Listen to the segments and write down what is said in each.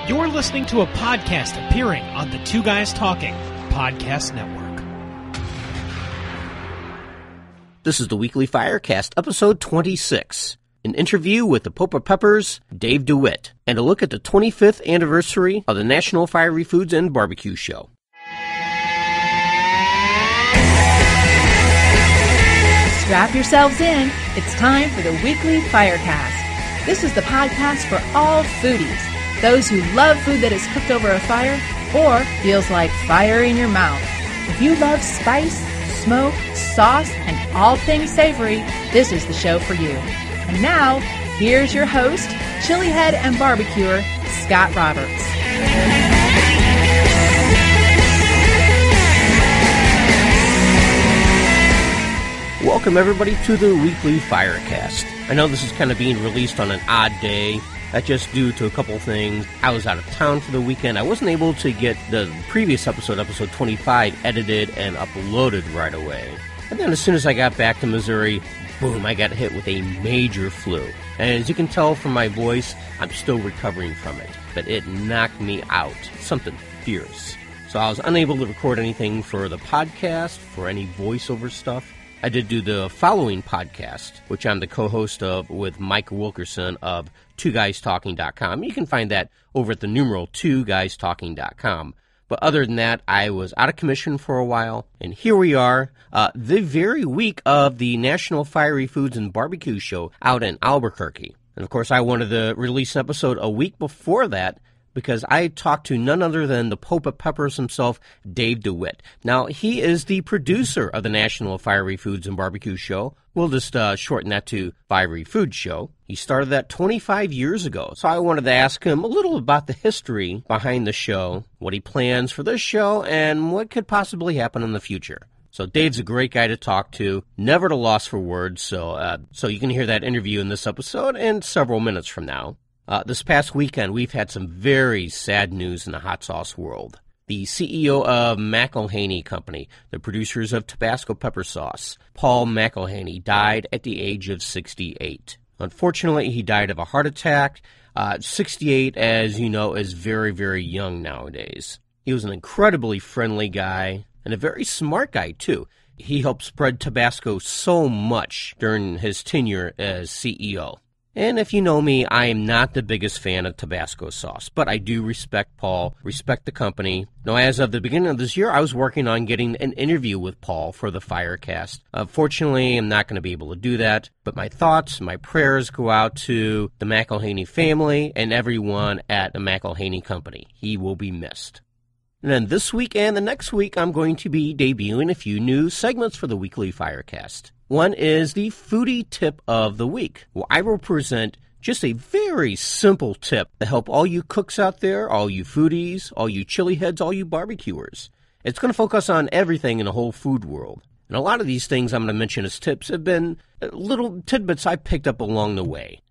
You're listening to a podcast appearing on the Two Guys Talking Podcast Network. This is the weekly Firecast, episode 26. An interview with the Popa Peppers, Dave DeWitt, and a look at the 25th anniversary of the National Fiery Foods and Barbecue Show. Strap yourselves in. It's time for the weekly Firecast. This is the podcast for all foodies. Those who love food that is cooked over a fire or feels like fire in your mouth. If you love spice, smoke, sauce, and all things savory, this is the show for you. And now, here's your host, chili head and barbecuer, Scott Roberts. Welcome everybody to the weekly Firecast. I know this is kind of being released on an odd day. That's just due to a couple things. I was out of town for the weekend. I wasn't able to get the previous episode 25, edited and uploaded right away. And then as soon as I got back to Missouri, boom, I got hit with a major flu. And as you can tell from my voice, I'm still recovering from it. But it knocked me out. Something fierce. So I was unable to record anything for the podcast, for any voiceover stuff. I did do the following podcast, which I'm the co-host of with Mike Wilkerson of twoguystalking.com. You can find that over at the numeral twoguystalking.com. But other than that, I was out of commission for a while, and here we are, the very week of the National Fiery Foods and Barbecue Show out in Albuquerque. And of course, I wanted to release an episode a week before that, because I talked to none other than the Popa Peppers himself, Dave DeWitt. Now, he is the producer of the National Fiery Foods and Barbecue Show. We'll just shorten that to Fiery Food Show. He started that 25 years ago, so I wanted to ask him a little about the history behind the show, what he plans for this show, and what could possibly happen in the future. So Dave's a great guy to talk to, never at a loss for words, so you can hear that interview in this episode and several minutes from now. This past weekend, we've had some very sad news in the hot sauce world. The CEO of McIllhenny Company, the producers of Tabasco pepper sauce, Paul McIllhenny, died at the age of 68. Unfortunately, he died of a heart attack. 68, as you know, is very, very young nowadays. He was an incredibly friendly guy and a very smart guy, too. He helped spread Tabasco so much during his tenure as CEO. And if you know me, I am not the biggest fan of Tabasco sauce, but I do respect Paul, respect the company. Now, as of the beginning of this year, I was working on getting an interview with Paul for the Firecast. Fortunately, I'm not going to be able to do that, but my thoughts, my prayers go out to the McIllhenny family and everyone at the McIllhenny Company. He will be missed. And then this week and the next week, I'm going to be debuting a few new segments for the weekly Firecast. One is the Foodie Tip of the Week, where I will present just a very simple tip to help all you cooks out there, all you foodies, all you chili heads, all you barbecuers. It's going to focus on everything in the whole food world. And a lot of these things I'm going to mention as tips have been little tidbits I picked up along the way.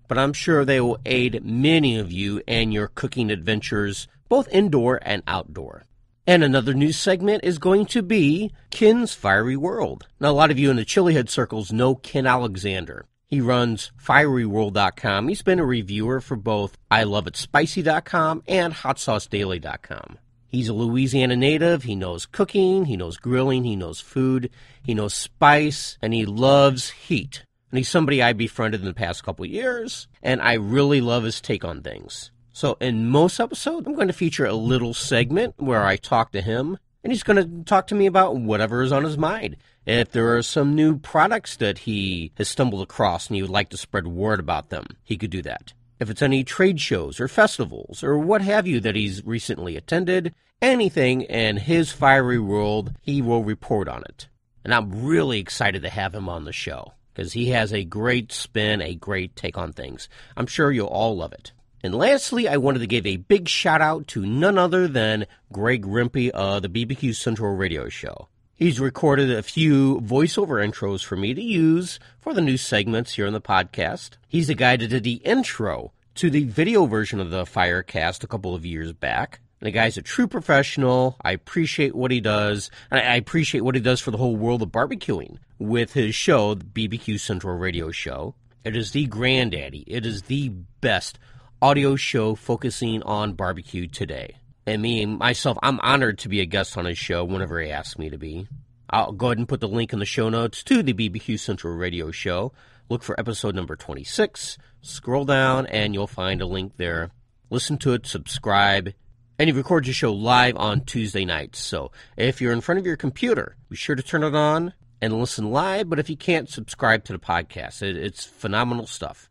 But I'm sure they will aid many of you in your cooking adventures, both indoor and outdoor. And another news segment is going to be Ken's Fiery World. Now, a lot of you in the chili head circles know Ken Alexander. He runs FieryWorld.com. He's been a reviewer for both ILoveItSpicy.com and HotSauceDaily.com. He's a Louisiana native. He knows cooking, he knows grilling, he knows food, he knows spice, and he loves heat. And he's somebody I befriended in the past couple of years, and I really love his take on things. So in most episodes, I'm going to feature a little segment where I talk to him, and he's going to talk to me about whatever is on his mind. If there are some new products that he has stumbled across and he would like to spread word about them, he could do that. If it's any trade shows or festivals or what have you that he's recently attended, anything in his fiery world, he will report on it. And I'm really excited to have him on the show because he has a great spin, a great take on things. I'm sure you'll all love it. And lastly, I wanted to give a big shout out to none other than Greg Rempe of the BBQ Central Radio Show. He's recorded a few voiceover intros for me to use for the new segments here on the podcast. He's the guy that did the intro to the video version of the Firecast a couple of years back. And the guy's a true professional. I appreciate what he does. And I appreciate what he does for the whole world of barbecuing with his show, the BBQ Central Radio Show. It is the granddaddy. It is the best audio show focusing on barbecue today. And myself, I'm honored to be a guest on his show whenever he asks me to be. I'll go ahead and put the link in the show notes to the BBQ Central Radio Show. Look for episode number 26. Scroll down, and you'll find a link there. Listen to it, subscribe, and he records your show live on Tuesday nights. So if you're in front of your computer, be sure to turn it on and listen live. But if you can't, subscribe to the podcast. It's phenomenal stuff.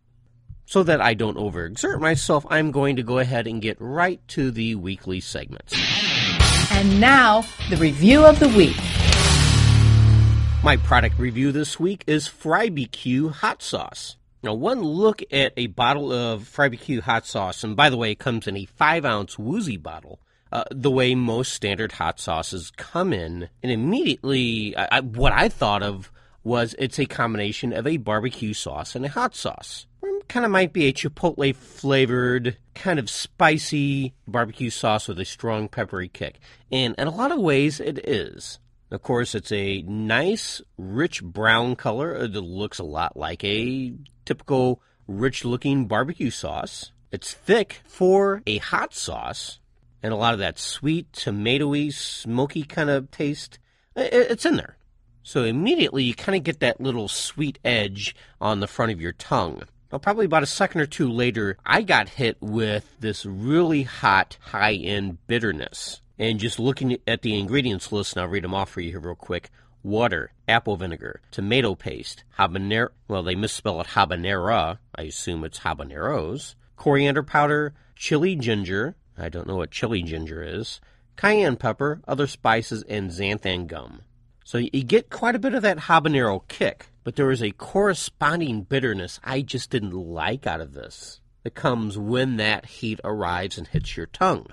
So that I don't overexert myself, I'm going to go ahead and get right to the weekly segments. And now, the review of the week. My product review this week is Fri-B-Que Hot Sauce. Now, one look at a bottle of Fri-B-Que Hot Sauce, and by the way, it comes in a 5-ounce woozy bottle, the way most standard hot sauces come in. And immediately, what I thought of was it's a combination of a barbecue sauce and a hot sauce. It kind of might be a chipotle-flavored, kind of spicy barbecue sauce with a strong peppery kick. And in a lot of ways, it is. Of course, it's a nice, rich brown color. It looks a lot like a typical rich-looking barbecue sauce. It's thick for a hot sauce, and a lot of that sweet, tomatoey, smoky kind of taste, it's in there. So immediately, you kind of get that little sweet edge on the front of your tongue. Now, probably about a second or two later, I got hit with this really hot, high-end bitterness. And just looking at the ingredients list, and I'll read them off for you here real quick. Water, apple vinegar, tomato paste, habanero, well, they misspell it habanera. I assume it's habaneros. Coriander powder, chili ginger. I don't know what chili ginger is. Cayenne pepper, other spices, and xanthan gum. So you get quite a bit of that habanero kick, but there is a corresponding bitterness I just didn't like out of this. That comes when that heat arrives and hits your tongue.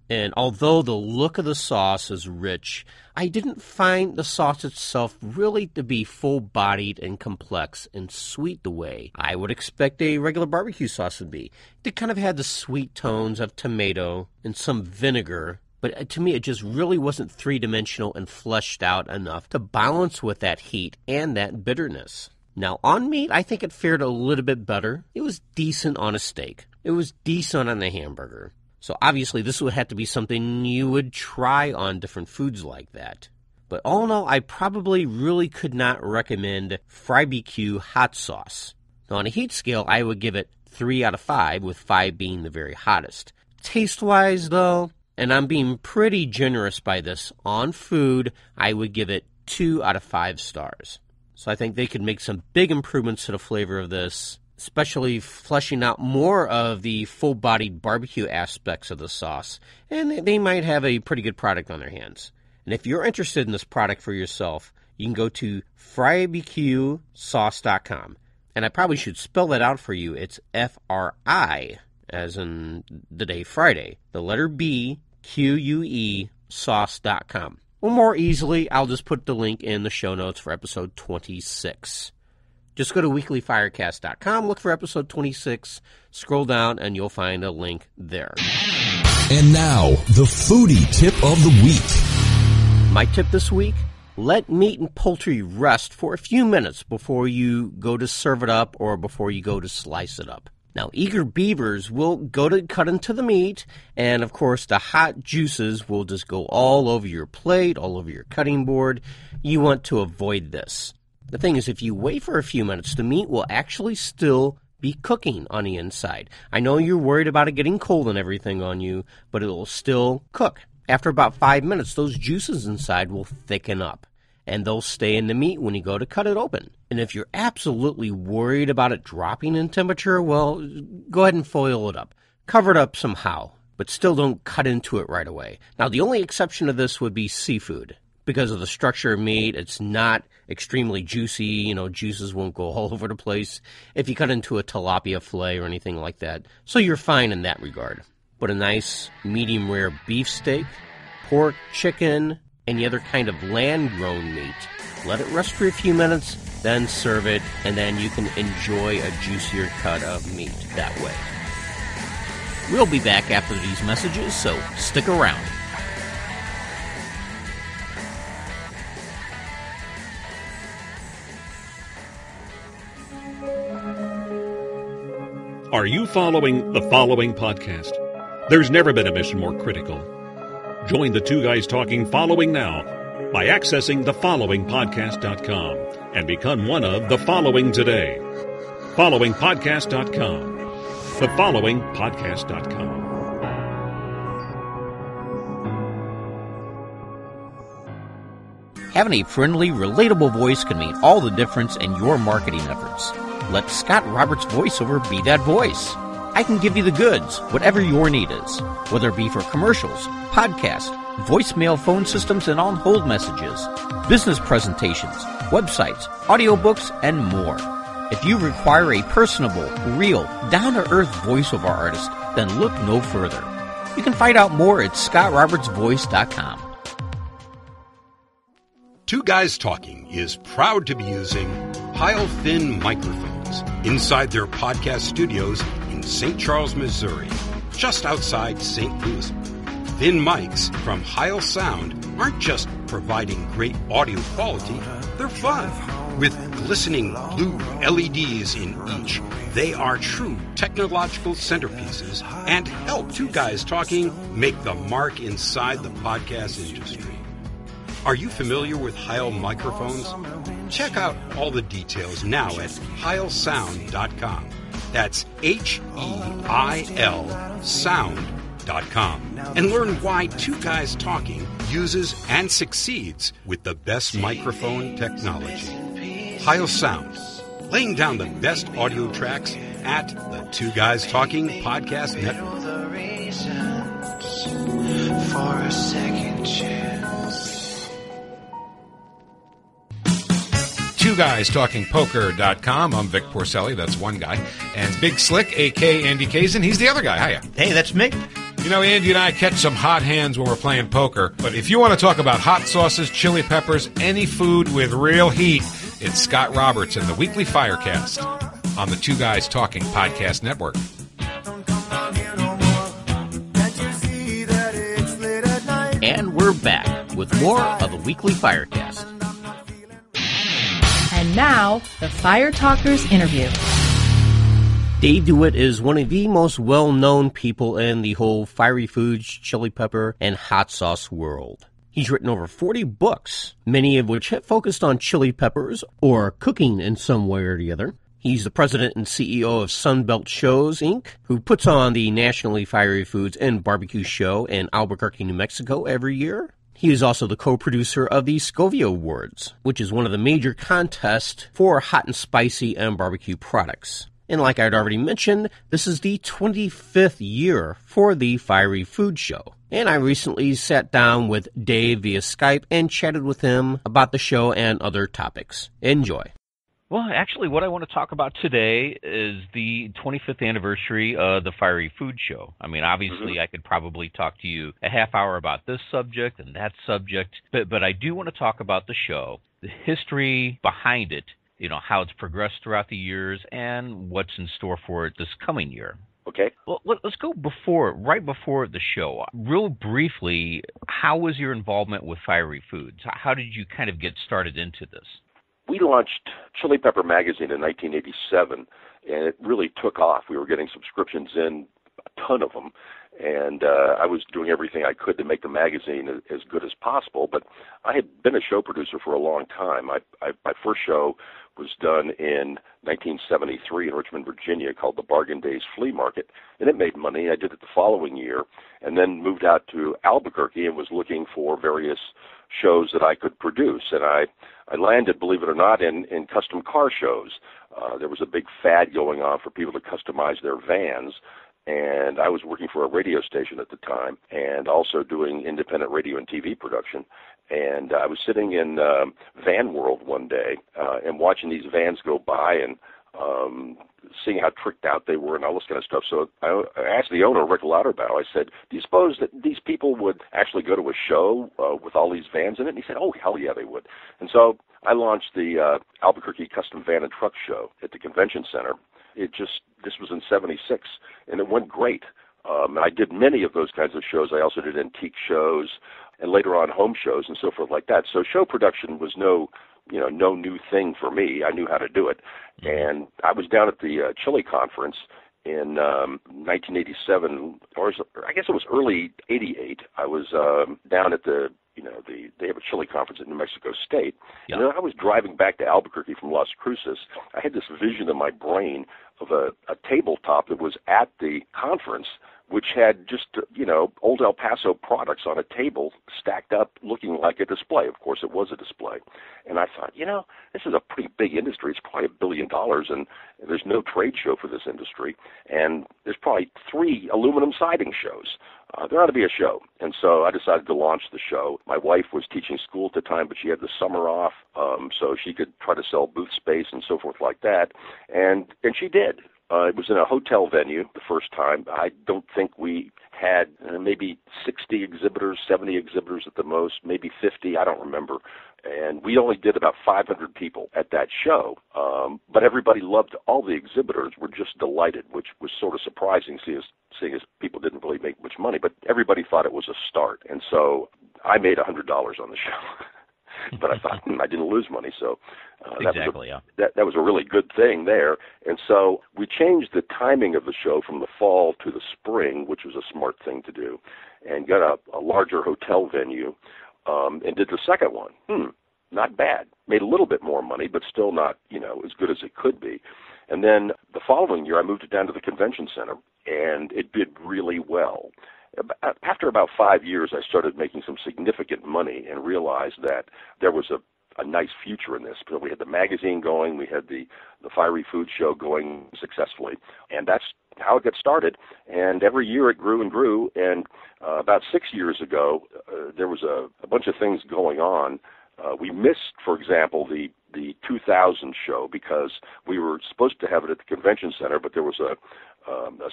And although the look of the sauce is rich, I didn't find the sauce itself really to be full-bodied and complex and sweet the way I would expect a regular barbecue sauce would be. It kind of had the sweet tones of tomato and some vinegar, but to me it just really wasn't three-dimensional and fleshed out enough to balance with that heat and that bitterness. Now, on meat, I think it fared a little bit better. It was decent on a steak. It was decent on a hamburger. So obviously this would have to be something you would try on different foods like that. But all in all, I probably really could not recommend Fri-B-Que Hot Sauce. Now, on a heat scale, I would give it 3 out of 5, with 5 being the very hottest. Taste-wise, though, and I'm being pretty generous by this, on food, I would give it 2 out of 5 stars. So I think they could make some big improvements to the flavor of this, especially fleshing out more of the full-bodied barbecue aspects of the sauce, and they might have a pretty good product on their hands. And if you're interested in this product for yourself, you can go to Fri-BQSauce.com. And I probably should spell that out for you. It's F-R-I, as in the day Friday, the letter B, Q-U-E, sauce.com. Or more easily, I'll just put the link in the show notes for episode 26. Just go to weeklyfirecast.com, look for episode 26, scroll down, and you'll find a link there. And now, the Foodie Tip of the Week. My tip this week, let meat and poultry rest for a few minutes before you go to serve it up or before you go to slice it up. Now, eager beavers will go to cut into the meat, and of course the hot juices will just go all over your plate, all over your cutting board. You want to avoid this. The thing is, if you wait for a few minutes, the meat will actually still be cooking on the inside. I know you're worried about it getting cold and everything on you, but it will still cook. After about 5 minutes, those juices inside will thicken up, and they'll stay in the meat when you go to cut it open. And if you're absolutely worried about it dropping in temperature, well, go ahead and foil it up. Cover it up somehow, but still don't cut into it right away. Now, the only exception to this would be seafood. Because of the structure of meat, it's not extremely juicy. Juices won't go all over the place if you cut into a tilapia fillet or anything like that. So you're fine in that regard. But a nice medium rare beef steak, pork, chicken, any other kind of land-grown meat, let it rest for a few minutes, then serve it, and then you can enjoy a juicier cut of meat that way. We'll be back after these messages, so stick around. Are you following the following podcast? There's never been a mission more critical. Join the Two Guys Talking Following now by accessing thefollowingpodcast.com and become one of the following today. Followingpodcast.com. Thefollowingpodcast.com. Having a friendly, relatable voice can make all the difference in your marketing efforts. Let Scott Roberts' voiceover be that voice. I can give you the goods, whatever your need is, whether it be for commercials, podcasts, voicemail phone systems and on-hold messages, business presentations, websites, audiobooks, and more. If you require a personable, real, down-to-earth voiceover artist, then look no further. You can find out more at scottrobertsvoice.com. Two Guys Talking is proud to be using Heil Thin microphones inside their podcast studios in St. Charles, Missouri, just outside St. Louis. Thin mics from Heil Sound aren't just providing great audio quality, they're fun. With glistening blue LEDs in each, they are true technological centerpieces and help Two Guys Talking make the mark inside the podcast industry. Are you familiar with Heil microphones? Check out all the details now at heilsound.com. That's HEIL sound.com. And learn why Two Guys Talking uses and succeeds with the best microphone technology. Heil Sound, laying down the best audio tracks at the Two Guys Talking Podcast Network. For a second chance. Two Guys Talking Poker.com. I'm Vic Porcelli, that's one guy. And Big Slick, a.k.a. Andy Kazin, he's the other guy. Hiya. Hey, that's me. You know, Andy and I catch some hot hands when we're playing poker, but if you want to talk about hot sauces, chili peppers, any food with real heat, it's Scott Roberts and the Weekly Firecast on the Two Guys Talking Podcast Network. And we're back with more of the Weekly Firecast. And now, the Fire Talkers interview. Dave DeWitt is one of the most well-known people in the whole fiery foods, chili pepper, and hot sauce world. He's written over 40 books, many of which have focused on chili peppers or cooking in some way or the other. He's the president and CEO of Sunbelt Shows, Inc., who puts on the Nationally Fiery Foods and Barbecue Show in Albuquerque, New Mexico every year. He is also the co-producer of the Scovia Awards, which is one of the major contests for hot and spicy and barbecue products. And like I'd already mentioned, this is the 25th year for the Fiery Food Show. And I recently sat down with Dave via Skype and chatted with him about the show and other topics. Enjoy. Well, actually, what I want to talk about today is the 25th anniversary of the Fiery Food Show. I mean, obviously, I could probably talk to you a half hour about this subject and that subject, but I do want to talk about the show, the history behind it, you know, how it's progressed throughout the years, and what's in store for it this coming year. Okay. Well, let's go right before the show. Real briefly, how was your involvement with Fiery Foods? How did you kind of get started into this? We launched Chili Pepper Magazine in 1987, and it really took off. We were getting subscriptions in, a ton of them, and I was doing everything I could to make the magazine as good as possible, but I had been a show producer for a long time. My first show was done in 1973 in Richmond, Virginia, called the Bargain Days Flea Market, and it made money. I did it the following year, and then moved out to Albuquerque and was looking for various shows that I could produce, and I landed, believe it or not, in custom car shows. There was a big fad going on for people to customize their vans, and I was working for a radio station at the time and also doing independent radio and TV production. And I was sitting in Van World one day and watching these vans go by and seeing how tricked out they were and all this kind of stuff. So I asked the owner, Rick Lauterbach, I said, do you suppose that these people would actually go to a show with all these vans in it? And he said, oh, hell yeah, they would. And so I launched the Albuquerque Custom Van and Truck Show at the Convention Center. This was in 76, and it went great. I did many of those kinds of shows. I also did antique shows and later on home shows and so forth like that. So show production was no new thing for me. I knew how to do it. And I was down at the Chile conference in 1987, or I guess it was early '88. I was down at they have a chili conference in New Mexico State. Yeah. And I was driving back to Albuquerque from Las Cruces. I had this vision in my brain of a tabletop that was at the conference, which had just, old El Paso products on a table stacked up looking like a display. Of course, it was a display. And I thought, this is a pretty big industry. It's probably $1 billion, and there's no trade show for this industry. And there's probably 3 aluminum siding shows. There ought to be a show. And so I decided to launch the show. My wife was teaching school at the time, but she had the summer off, so she could try to sell booth space and so forth like that. And she did. It was in a hotel venue the first time. I don't think we had maybe 60 exhibitors, 70 exhibitors at the most, maybe 50, I don't remember. And we only did about 500 people at that show. But everybody loved all the exhibitors, were just delighted, which was sort of surprising, seeing as people didn't really make much money. But everybody thought it was a start. And so I made $100 on the show. But I thought, I didn't lose money, so that was a really good thing there. And so we changed the timing of the show from the fall to the spring, which was a smart thing to do, and got a larger hotel venue, and did the second one. Not bad. Made a little bit more money, but still not, as good as it could be. And then the following year, I moved it down to the convention center, and it did really well. After about 5 years, I started making some significant money and realized that there was a nice future in this. So we had the magazine going, we had the Fiery Food Show going successfully, and that's how it got started. And every year it grew and grew, and about 6 years ago, there was a bunch of things going on. We missed, for example, the 2000 show because we were supposed to have it at the convention center, but there was a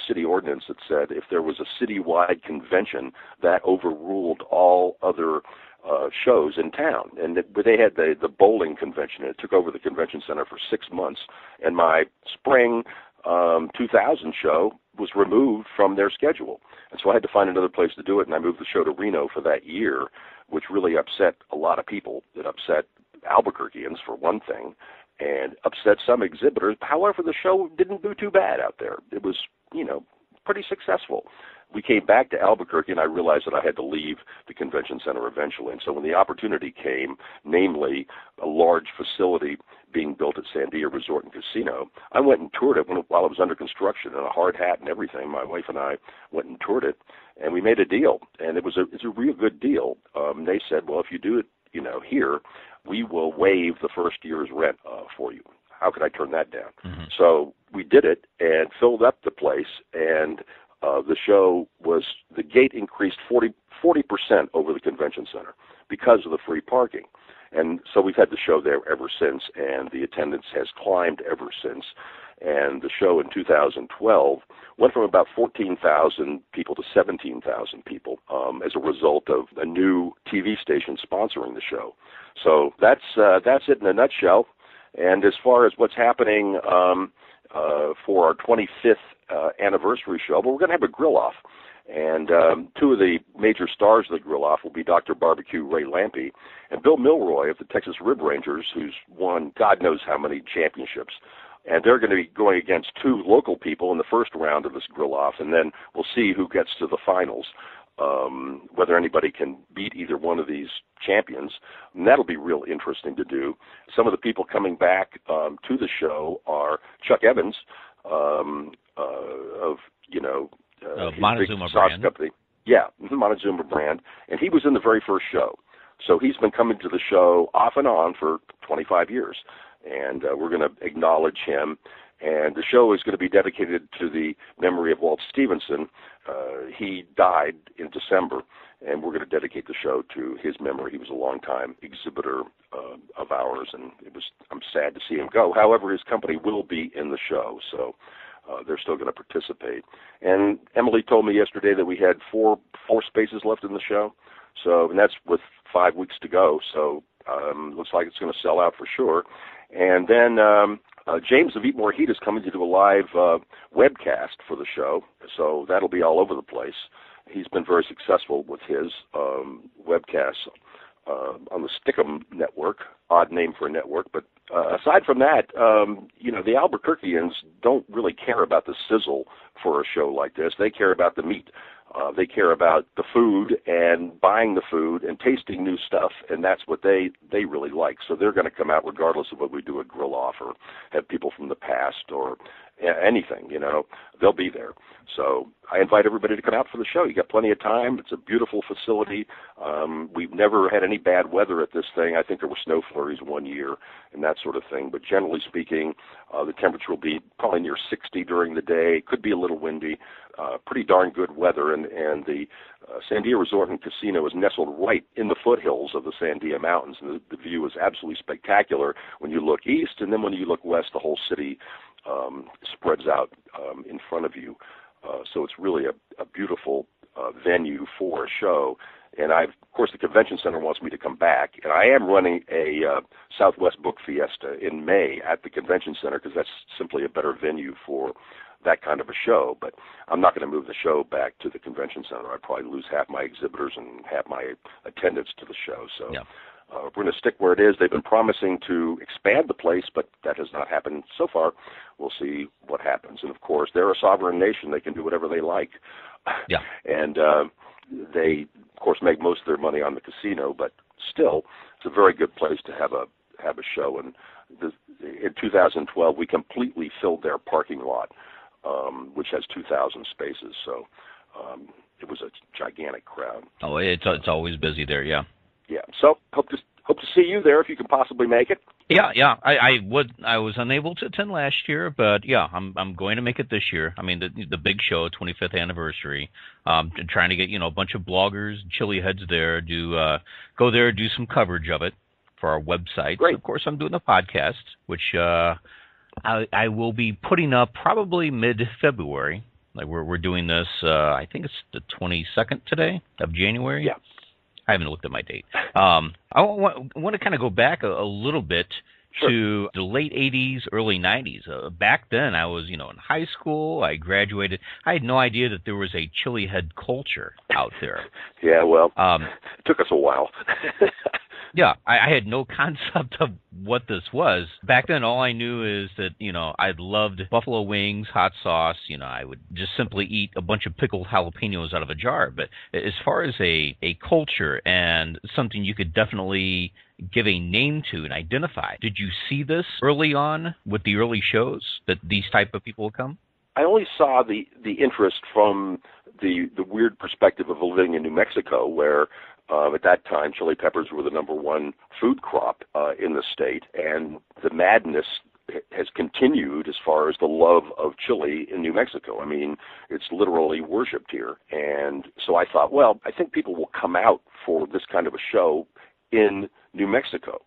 city ordinance that said if there was a citywide convention, that overruled all other shows in town. And they had the bowling convention, and it took over the convention center for 6 months. And my spring 2000 show was removed from their schedule. And so I had to find another place to do it, and I moved the show to Reno for that year, which really upset a lot of people. It upset Albuquerqueans, for one thing, and upset some exhibitors. However, the show didn't do too bad out there. It was, pretty successful. We came back to Albuquerque, and I realized that I had to leave the convention center eventually. And so when the opportunity came, namely a large facility being built at Sandia Resort and Casino, I went and toured it while it was under construction in a hard hat and everything. My wife and I went and toured it, and we made a deal. And it's a real good deal. They said, well, if you do it, here, we will waive the first year's rent for you. How could I turn that down? Mm-hmm. So we did it and filled up the place, and the show the gate increased 40% over the convention center because of the free parking. And so we've had the show there ever since, and the attendance has climbed ever since. And the show in 2012 went from about 14,000 people to 17,000 people as a result of a new TV station sponsoring the show. So that's it in a nutshell. And as far as what's happening for our 25th anniversary show, but we're going to have a grill-off. And 2 of the major stars of the grill-off will be Dr. Barbecue Ray Lampe and Bill Milroy of the Texas Rib Rangers, who's won God knows how many championships. And they're going to be going against 2 local people in the first round of this grill-off, and then we'll see who gets to the finals, whether anybody can beat either one of these champions. And that'll be real interesting to do. Some of the people coming back to the show are Chuck Evans of Montezuma brand. Company. Yeah, Montezuma brand. And he was in the very first show. So he's been coming to the show off and on for 25 years. And we're going to acknowledge him. And the show is going to be dedicated to the memory of Walt Stevenson. He died in December, and we're going to dedicate the show to his memory. He was a longtime exhibitor of ours, and I'm sad to see him go. However, his company will be in the show, so they're still going to participate. And Emily told me yesterday that we had four spaces left in the show, and that's with 5 weeks to go. So looks like it's going to sell out for sure. And then James of Eat More Heat is coming to do a live webcast for the show, so that'll be all over the place. He's been very successful with his webcasts on the Stickum network. Odd name for a network, but aside from that, the Albuquerqueans don't really care about the sizzle for a show like this. They care about the meat. They care about the food and buying the food and tasting new stuff, and that's what they really like. So they're going to come out regardless of whether we do a grill off or have people from the past or anything, they'll be there. So I invite everybody to come out for the show. You got plenty of time. It's a beautiful facility. We've never had any bad weather at this thing. I think there were snow flurries one year and that sort of thing. But generally speaking, the temperature will be probably near 60 during the day. Could be a little windy. Pretty darn good weather. And the Sandia Resort and Casino is nestled right in the foothills of the Sandia Mountains. And the view is absolutely spectacular when you look east. And then when you look west, the whole city spreads out in front of you. So it's really a beautiful venue for a show. And of course, the convention center wants me to come back. And I am running a Southwest Book Fiesta in May at the convention center because that's simply a better venue for that kind of a show. But I'm not going to move the show back to the convention center. I'd probably lose half my exhibitors and half my attendance to the show. So we're going to stick where it is. They've been promising to expand the place, but that has not happened so far. We'll see what happens. And, of course, they're a sovereign nation. They can do whatever they like. Yeah. And they, of course, make most of their money on the casino, but still, it's a very good place to have a show. And in 2012, we completely filled their parking lot, which has 2,000 spaces. So it was a gigantic crowd. Oh, it's always busy there, yeah. Yeah. So hope to see you there if you can possibly make it. Yeah. I was unable to attend last year, but yeah, I'm going to make it this year. I mean, the big show, 25th anniversary. Trying to get a bunch of bloggers, chili heads there, go there, do some coverage of it for our website. Great. Of course, I'm doing the podcast, which I will be putting up probably mid-February. Like we're doing this. I think it's the 22nd today of January. Yeah. I haven't looked at my date. I want to kind of go back a little bit to the late 80s, early 90s. Back then, I was, in high school. I graduated. I had no idea that there was a chili head culture out there. Yeah, well, it took us a while. Yeah, I had no concept of what this was. Back then, all I knew is that, I loved buffalo wings, hot sauce. I would just simply eat a bunch of pickled jalapenos out of a jar. But as far as a culture and something you could definitely give a name to and identify, did you see this early on with the early shows, that these type of people would come? I only saw the interest from the weird perspective of living in New Mexico, where at that time, chili peppers were the number one food crop in the state, and the madness has continued as far as the love of chili in New Mexico. I mean, it's literally worshipped here. And so I thought, well, I think people will come out for this kind of a show in New Mexico.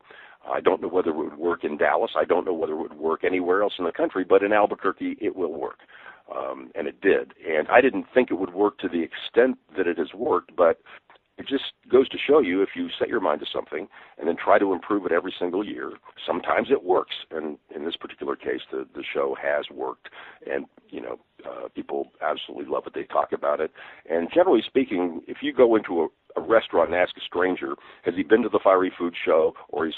I don't know whether it would work in Dallas. I don't know whether it would work anywhere else in the country, but in Albuquerque, it will work. And it did. And I didn't think it would work to the extent that it has worked, but it just goes to show you, if you set your mind to something and then try to improve it every single year, sometimes it works. And in this particular case, the show has worked. And, people absolutely love it. They talk about it. And generally speaking, if you go into a restaurant and ask a stranger, has he been to the Fiery Food Show, or has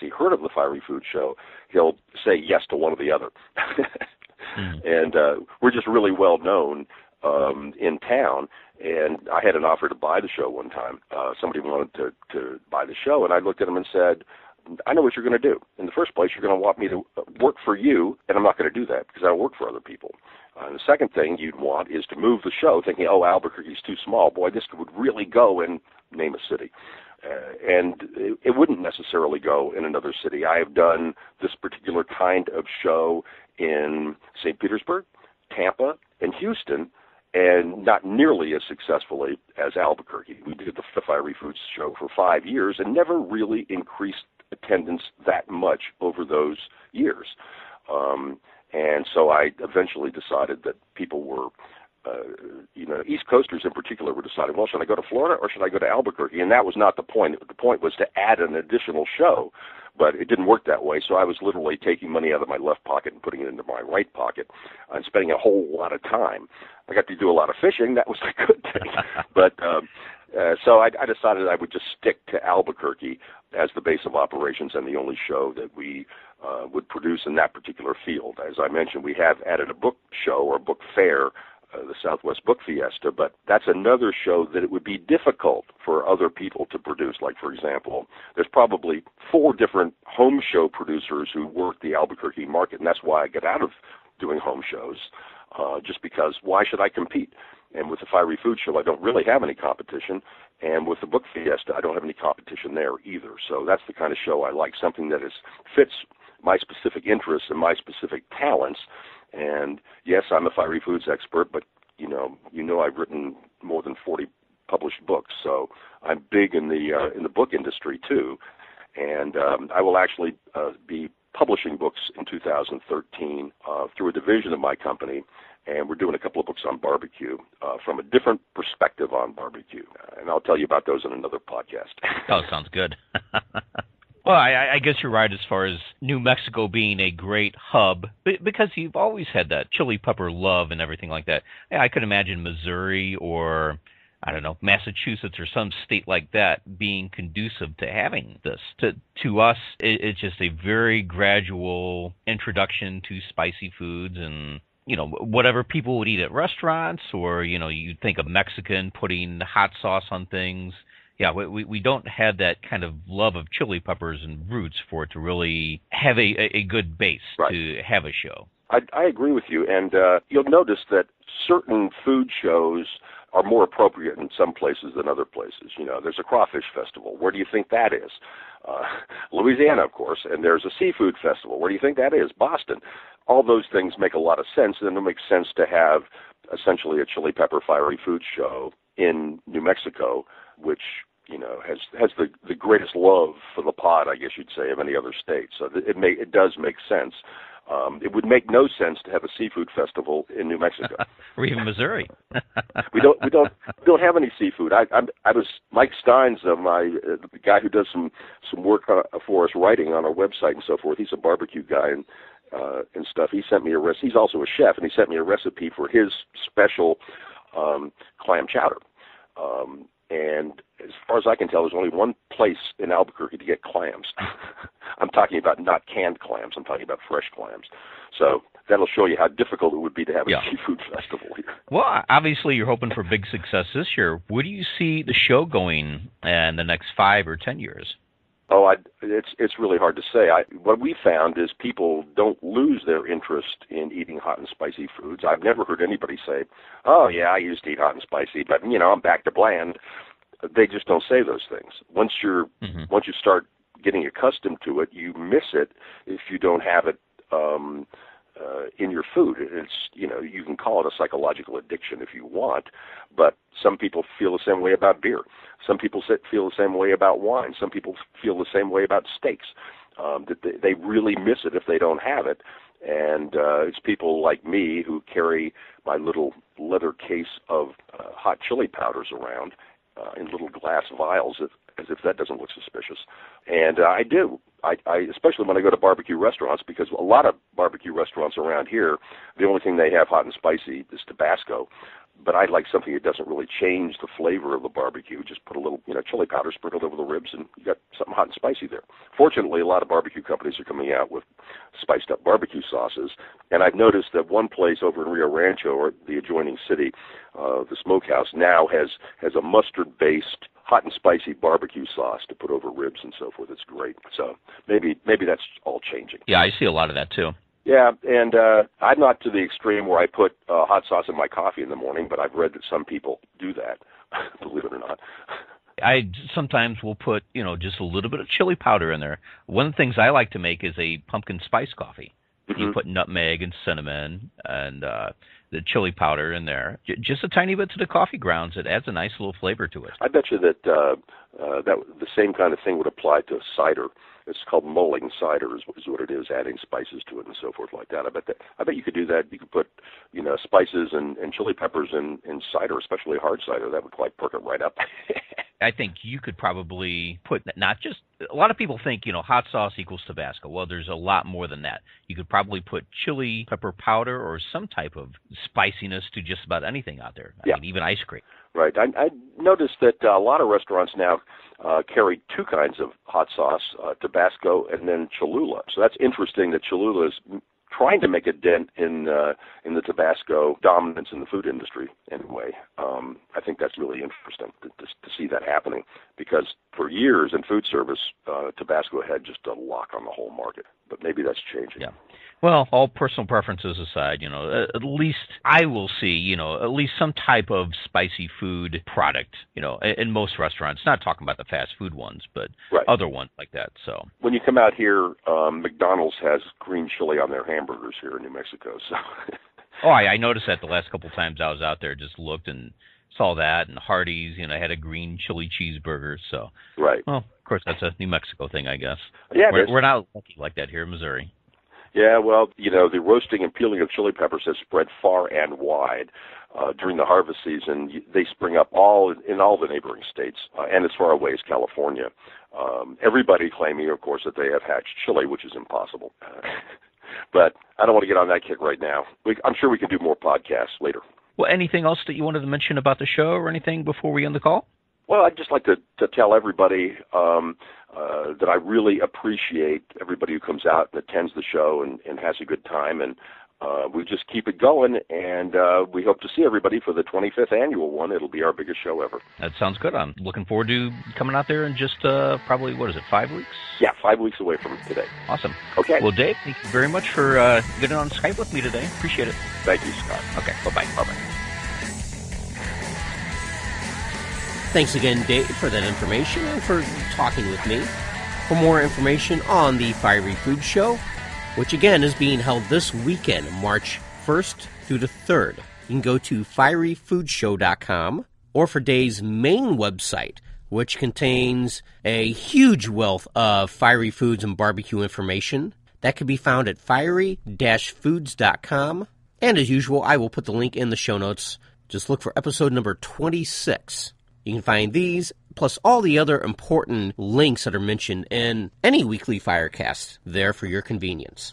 he heard of the Fiery Food Show, he'll say yes to one or the other. And we're just really well known in town. And I had an offer to buy the show one time. Somebody wanted to buy the show, and I looked at him and said, I know what you're going to do. In the first place, you're going to want me to work for you, and I'm not going to do that because I don't work for other people. And the second thing you'd want is to move the show, thinking, Albuquerque's too small. Boy, this would really go in, name a city. And it wouldn't necessarily go in another city. I have done this particular kind of show in St. Petersburg, Tampa, and Houston, and not nearly as successfully as Albuquerque. We did the Fiery Foods show for 5 years and never really increased attendance that much over those years. And so I eventually decided that people were, East Coasters in particular were deciding, well, should I go to Florida or should I go to Albuquerque? And that was not the point. The point was to add an additional show, but it didn't work that way. So I was literally taking money out of my left pocket and putting it into my right pocket and spending a whole lot of time. I got to do a lot of fishing. That was a good thing. But So I decided I would just stick to Albuquerque as the base of operations and the only show that we would produce in that particular field. As I mentioned, we have added a book show or book fair, the Southwest Book Fiesta, but that's another show that it would be difficult for other people to produce. Like, for example, there's probably 4 different home show producers who work the Albuquerque market, and that's why I get out of doing home shows, just because why should I compete? And with the Fiery Food Show, I don't really have any competition, and with the Book Fiesta, I don't have any competition there either. So that's the kind of show I like, something that fits my specific interests and my specific talents. And yes, I'm a fiery foods expert, but you know I've written more than 40 published books, so I'm big in the book industry too. And I will actually be publishing books in 2013 through a division of my company, and we're doing a couple of books on barbecue from a different perspective on barbecue, and I'll tell you about those in another podcast. Oh, sounds good. Well, I guess you're right as far as New Mexico being a great hub, because you've always had that chili pepper love and everything like that. Yeah, I could imagine Missouri or, I don't know, Massachusetts or some state like that being conducive to having this. To us, it's just a very gradual introduction to spicy foods and, whatever people would eat at restaurants, or, you think of Mexican putting hot sauce on things. Yeah, we don't have that kind of love of chili peppers and roots for it to really have a good base to have a show. I agree with you, and you'll notice that certain food shows are more appropriate in some places than other places. There's a crawfish festival. Where do you think that is? Louisiana, of course, and there's a seafood festival. Where do you think that is? Boston. All those things make a lot of sense, and it makes sense to have essentially a chili pepper fiery food show in New Mexico, which has the greatest love for the pot, I guess you'd say, of any other state. So it does make sense. It would make no sense to have a seafood festival in New Mexico, or even Missouri. we don't have any seafood. I was Mike Steins, the guy who does some work for us writing on our website and so forth. He's a barbecue guy and stuff. He sent me a recipe. He's also a chef, and he sent me a recipe for his special clam chowder. And as far as I can tell, there's only one place in Albuquerque to get clams. I'm talking about not canned clams. I'm talking about fresh clams. So that'll show you how difficult it would be to have a seafood festival here. Well, obviously you're hoping for big success this year. Where do you see the show going in the next 5 or 10 years? Oh, it's really hard to say. What we found is people don't lose their interest in eating hot and spicy foods. I've never heard anybody say, "Oh yeah, I used to eat hot and spicy, but I'm back to bland." They just don't say those things. Once you start getting accustomed to it, you miss it if you don't have it in your food. It's you can call it a psychological addiction if you want, but some people feel the same way about beer. Some people feel the same way about wine. Some people feel the same way about steaks. That they really miss it if they don't have it. And it's people like me who carry my little leather case of hot chili powders around in little glass vials, as if that doesn't look suspicious. And I do. I especially when I go to barbecue restaurants, because a lot of barbecue restaurants around here, the only thing they have hot and spicy is Tabasco. But I like something that doesn't really change the flavor of the barbecue. Just put a little, chili powder sprinkled over the ribs, and you got something hot and spicy there. Fortunately, a lot of barbecue companies are coming out with spiced up barbecue sauces, and I've noticed that one place over in Rio Rancho, or the adjoining city, the Smokehouse, now has a mustard-based hot and spicy barbecue sauce to put over ribs and so forth. It's great. So maybe that's all changing. Yeah, I see a lot of that too. Yeah, and I'm not to the extreme where I put hot sauce in my coffee in the morning, but I've read that some people do that, believe it or not. I sometimes will put, just a little bit of chili powder in there. One of the things I like to make is a pumpkin spice coffee. Mm-hmm. You put nutmeg and cinnamon and the chili powder in there. Just a tiny bit to the coffee grounds. It adds a nice little flavor to it. I bet you that that the same kind of thing would apply to cider. It's called mulling cider is what it is, adding spices to it and so forth like that. I bet you could do that. You could put, spices and chili peppers in cider, especially hard cider. That would quite perk it right up. I think you could probably put not just a lot of people think, hot sauce equals Tabasco. Well, there's a lot more than that. You could probably put chili pepper powder or some type of spiciness to just about anything out there. I mean, even ice cream. Right. I noticed that a lot of restaurants now carry two kinds of hot sauce, Tabasco and then Cholula. So that's interesting that Cholula is trying to make a dent in the Tabasco dominance in the food industry anyway. I think that's really interesting to see that happening, because for years in food service, Tabasco had just a lock on the whole market. But maybe that's changing. Yeah. Well, all personal preferences aside, at least I will see, at least some type of spicy food product, in most restaurants. Not talking about the fast food ones, but other ones like that. So when you come out here, McDonald's has green chili on their hamburgers here in New Mexico. So. Oh, I noticed that the last couple of times I was out there, just looked and saw that, and Hardee's, had a green chili cheeseburger. So right. Well, of course, that's a New Mexico thing, I guess. Yeah, we're not lucky like that here in Missouri. Yeah, well, the roasting and peeling of chili peppers has spread far and wide. During the harvest season, they spring up in all the neighboring states, and as far away as California. Everybody claiming, of course, that they have hatched chili, which is impossible. But I don't want to get on that kick right now. I'm sure we can do more podcasts later. Well, anything else that you wanted to mention about the show or anything before we end the call? Well, I'd just like to tell everybody that I really appreciate everybody who comes out and attends the show and has a good time. And we just keep it going, and we hope to see everybody for the 25th annual one. It'll be our biggest show ever. That sounds good. I'm looking forward to coming out there in just probably, 5 weeks? Yeah, 5 weeks away from today. Awesome. Okay. Well, Dave, thank you very much for getting on Skype with me today. Appreciate it. Thank you, Scott. Okay, bye-bye. Bye-bye. Thanks again, Dave, for that information and for talking with me. For more information on the Fiery Food Show, which again is being held this weekend, March 1st through the 3rd, you can go to fieryfoodshow.com, or for Dave's main website, which contains a huge wealth of fiery foods and barbecue information. That can be found at fiery-foods.com. And as usual, I will put the link in the show notes. Just look for episode number 26. You can find these, plus all the other important links that are mentioned in any weekly Firecast there for your convenience.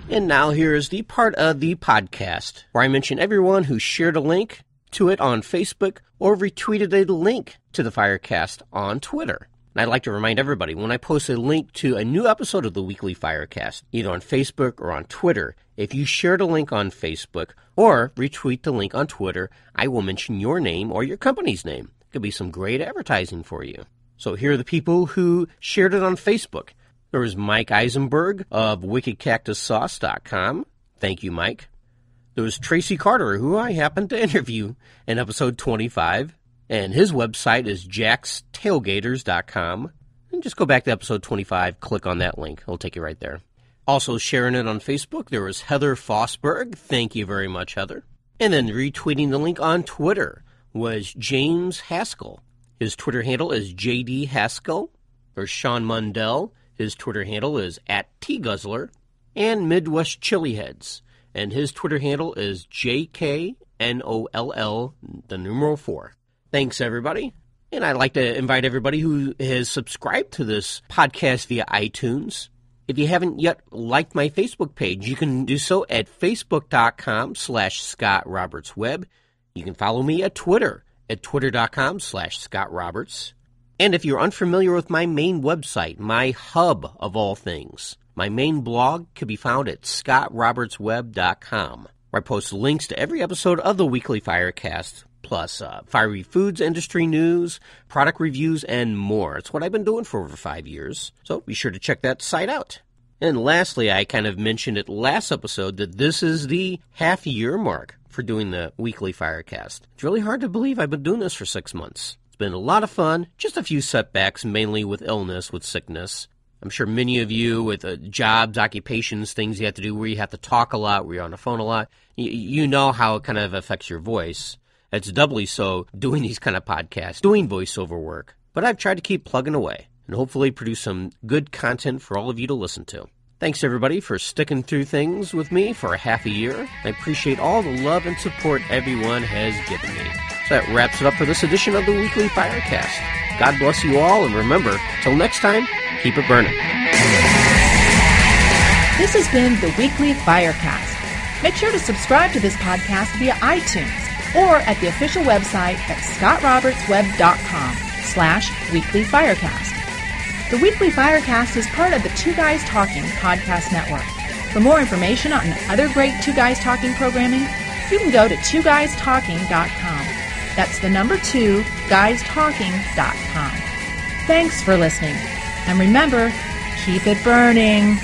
And now here is the part of the podcast where I mention everyone who shared a link to it on Facebook or retweeted a link to the Firecast on Twitter. And I'd like to remind everybody, when I post a link to a new episode of the weekly Firecast, either on Facebook or on Twitter, if you shared a link on Facebook or retweet the link on Twitter, I will mention your name or your company's name. It could be some great advertising for you. So here are the people who shared it on Facebook. There was Mike Eisenberg of WickedCactusSauce.com. Thank you, Mike. There was Tracy Carter, who I happened to interview in episode 25. And his website is jackstailgaters.com. And just go back to episode 25, click on that link. It'll take you right there. Also sharing it on Facebook, there was Heather Fossberg. Thank you very much, Heather. And then retweeting the link on Twitter was James Haskell. His Twitter handle is JD Haskell. There's Sean Mundell. His Twitter handle is @TGuzzler. And Midwest Chili Heads. And his Twitter handle is JKNOLL, the numeral 4. Thanks, everybody. And I'd like to invite everybody who has subscribed to this podcast via iTunes. If you haven't yet liked my Facebook page, you can do so at facebook.com/ScottRobertsWeb. You can follow me at Twitter at twitter.com/ScottRoberts. And if you're unfamiliar with my main website, my hub of all things, my main blog can be found at ScottRobertsWeb.com, where I post links to every episode of the weekly Firecast, plus fiery foods industry news, product reviews, and more. It's what I've been doing for over 5 years, so be sure to check that site out. And lastly, I kind of mentioned it last episode that this is the half-year mark for doing the weekly Firecast. It's really hard to believe I've been doing this for 6 months. It's been a lot of fun, just a few setbacks, mainly with illness, with sickness. I'm sure many of you with jobs, occupations, things you have to do where you have to talk a lot, where you're on the phone a lot, you know how it kind of affects your voice. It's doubly so doing these kind of podcasts, doing voiceover work. But I've tried to keep plugging away and hopefully produce some good content for all of you to listen to. Thanks, everybody, for sticking through things with me for a half a year. I appreciate all the love and support everyone has given me. So that wraps it up for this edition of the Weekly Firecast. God bless you all, and remember, till next time, keep it burning. This has been the Weekly Firecast. Make sure to subscribe to this podcast via iTunes or at the official website at scottrobertsweb.com/weeklyfirecast. The Weekly Firecast is part of the Two Guys Talking podcast network. For more information on other great Two Guys Talking programming, you can go to twoguystalking.com. That's the number 2, guystalking.com. Thanks for listening. And remember, keep it burning.